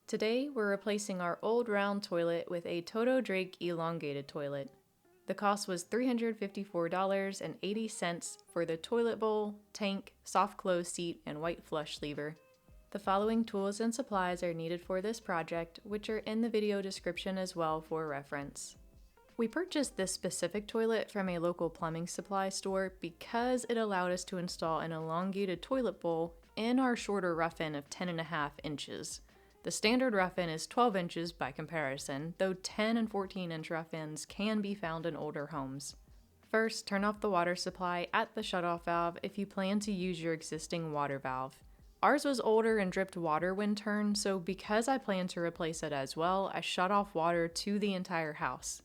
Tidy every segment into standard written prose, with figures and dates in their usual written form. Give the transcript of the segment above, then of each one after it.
Today, we're replacing our old round toilet with a Toto Drake elongated toilet. The cost was $354.80 for the toilet bowl, tank, soft close seat, and white flush lever. The following tools and supplies are needed for this project, which are in the video description as well for reference. We purchased this specific toilet from a local plumbing supply store because it allowed us to install an elongated toilet bowl in our shorter rough-in of 10.5 inches. The standard rough-in is 12 inches by comparison, though 10 and 14-inch rough-ins can be found in older homes. First, turn off the water supply at the shutoff valve if you plan to use your existing water valve. Ours was older and dripped water when turned, so because I plan to replace it as well, I shut off water to the entire house.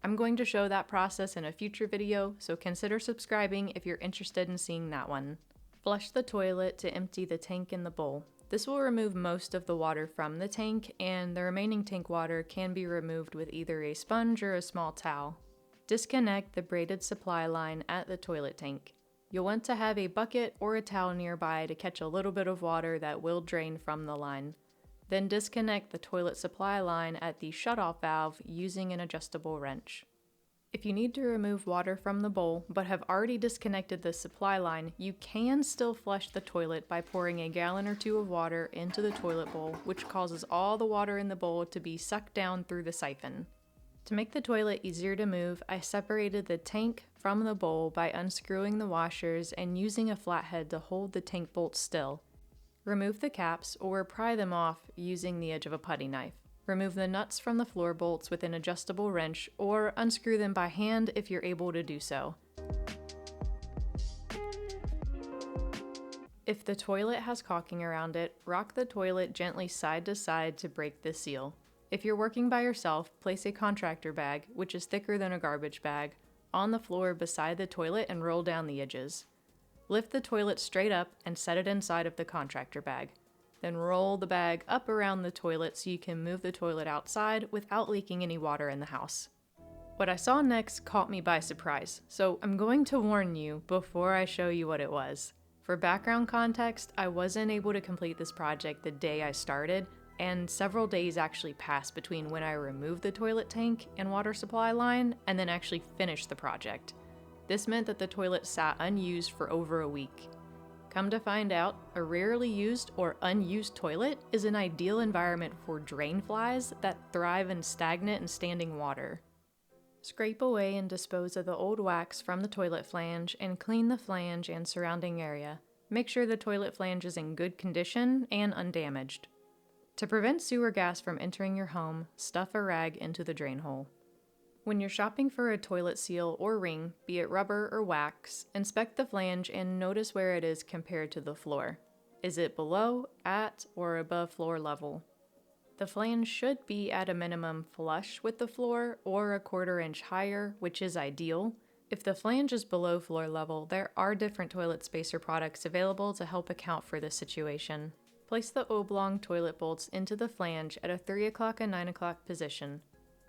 I'm going to show that process in a future video, so consider subscribing if you're interested in seeing that one. Flush the toilet to empty the tank in the bowl. This will remove most of the water from the tank, and the remaining tank water can be removed with either a sponge or a small towel. Disconnect the braided supply line at the toilet tank. You'll want to have a bucket or a towel nearby to catch a little bit of water that will drain from the line. Then disconnect the toilet supply line at the shutoff valve using an adjustable wrench. If you need to remove water from the bowl but have already disconnected the supply line, you can still flush the toilet by pouring a gallon or two of water into the toilet bowl, which causes all the water in the bowl to be sucked down through the siphon. To make the toilet easier to move, I separated the tank from the bowl by unscrewing the washers and using a flathead to hold the tank bolts still. Remove the caps or pry them off using the edge of a putty knife. Remove the nuts from the floor bolts with an adjustable wrench or unscrew them by hand if you're able to do so. If the toilet has caulking around it, rock the toilet gently side to side to break the seal. If you're working by yourself, place a contractor bag, which is thicker than a garbage bag, on the floor beside the toilet and roll down the edges. Lift the toilet straight up and set it inside of the contractor bag. Then roll the bag up around the toilet so you can move the toilet outside without leaking any water in the house. What I saw next caught me by surprise, so I'm going to warn you before I show you what it was. For background context, I wasn't able to complete this project the day I started, and several days actually passed between when I removed the toilet tank and water supply line and then actually finished the project. This meant that the toilet sat unused for over a week. Come to find out, a rarely used or unused toilet is an ideal environment for drain flies that thrive in stagnant and standing water. Scrape away and dispose of the old wax from the toilet flange and clean the flange and surrounding area. Make sure the toilet flange is in good condition and undamaged. To prevent sewer gas from entering your home, stuff a rag into the drain hole. When you're shopping for a toilet seal or ring, be it rubber or wax, inspect the flange and notice where it is compared to the floor. Is it below, at, or above floor level? The flange should be at a minimum flush with the floor or a 1/4 inch higher, which is ideal. If the flange is below floor level, there are different toilet spacer products available to help account for this situation. Place the oblong toilet bolts into the flange at a 3 o'clock and 9 o'clock position.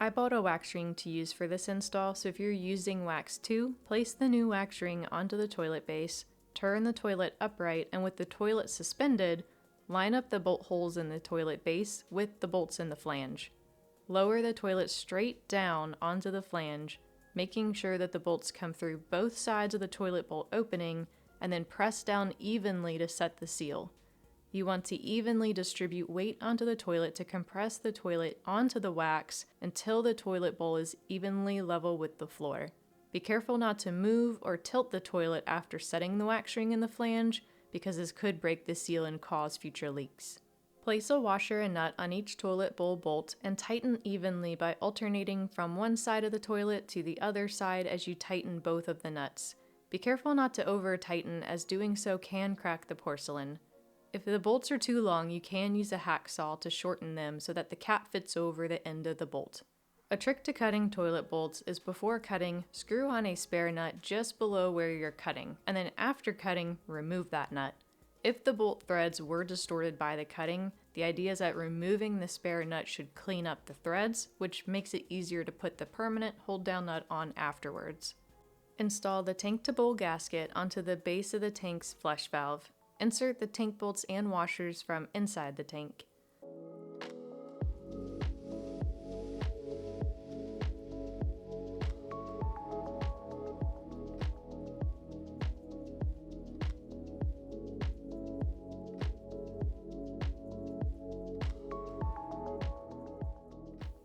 I bought a wax ring to use for this install, so if you're using wax too, place the new wax ring onto the toilet base, turn the toilet upright, and with the toilet suspended, line up the bolt holes in the toilet base with the bolts in the flange. Lower the toilet straight down onto the flange, making sure that the bolts come through both sides of the toilet bolt opening, and then press down evenly to set the seal. You want to evenly distribute weight onto the toilet to compress the toilet onto the wax until the toilet bowl is evenly level with the floor. Be careful not to move or tilt the toilet after setting the wax ring in the flange, because this could break the seal and cause future leaks. Place a washer and nut on each toilet bowl bolt and tighten evenly by alternating from one side of the toilet to the other side as you tighten both of the nuts. Be careful not to over-tighten, as doing so can crack the porcelain. If the bolts are too long, you can use a hacksaw to shorten them so that the cap fits over the end of the bolt. A trick to cutting toilet bolts is before cutting, screw on a spare nut just below where you're cutting, and then after cutting, remove that nut. If the bolt threads were distorted by the cutting, the idea is that removing the spare nut should clean up the threads, which makes it easier to put the permanent hold-down nut on afterwards. Install the tank to bowl gasket onto the base of the tank's flush valve. Insert the tank bolts and washers from inside the tank.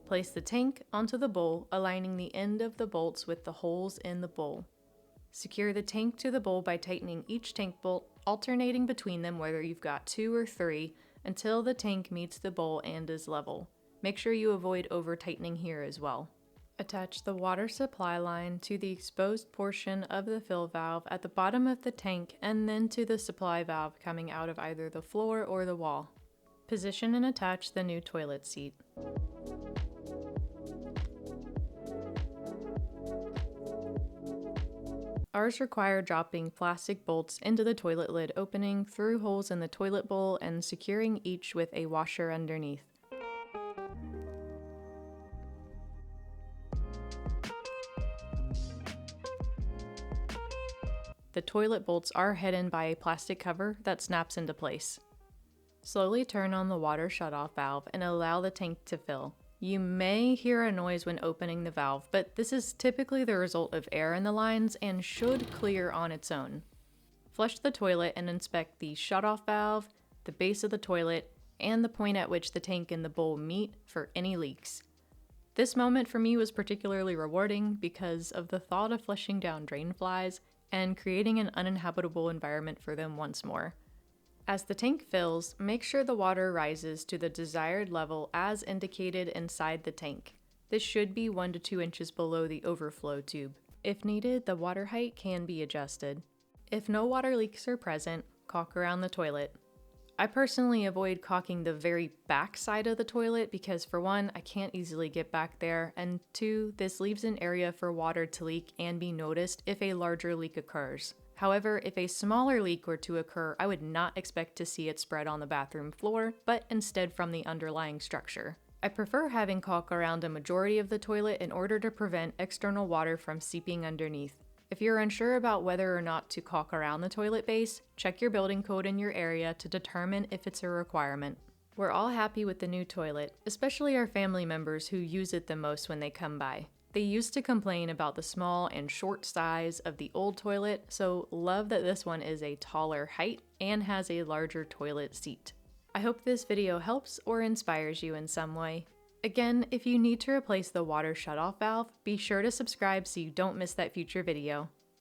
Place the tank onto the bowl, aligning the end of the bolts with the holes in the bowl. Secure the tank to the bowl by tightening each tank bolt, alternating between them whether you've got 2 or 3, until the tank meets the bowl and is level. Make sure you avoid over-tightening here as well. Attach the water supply line to the exposed portion of the fill valve at the bottom of the tank and then to the supply valve coming out of either the floor or the wall. Position and attach the new toilet seat. Ours require dropping plastic bolts into the toilet lid opening through holes in the toilet bowl and securing each with a washer underneath. The toilet bolts are hidden by a plastic cover that snaps into place. Slowly turn on the water shutoff valve and allow the tank to fill. You may hear a noise when opening the valve, but this is typically the result of air in the lines and should clear on its own. Flush the toilet and inspect the shutoff valve, the base of the toilet, and the point at which the tank and the bowl meet for any leaks. This moment for me was particularly rewarding because of the thought of flushing down drain flies and creating an uninhabitable environment for them once more. As the tank fills, make sure the water rises to the desired level as indicated inside the tank. This should be 1 to 2 inches below the overflow tube. If needed, the water height can be adjusted. If no water leaks are present, caulk around the toilet. I personally avoid caulking the very back side of the toilet because for one, I can't easily get back there, and 2, this leaves an area for water to leak and be noticed if a larger leak occurs. However, if a smaller leak were to occur, I would not expect to see it spread on the bathroom floor, but instead from the underlying structure. I prefer having caulk around a majority of the toilet in order to prevent external water from seeping underneath. If you're unsure about whether or not to caulk around the toilet base, check your building code in your area to determine if it's a requirement. We're all happy with the new toilet, especially our family members who use it the most when they come by. They used to complain about the small and short size of the old toilet, so love that this one is a taller height and has a larger toilet seat. I hope this video helps or inspires you in some way. Again, if you need to replace the water shutoff valve, be sure to subscribe so you don't miss that future video.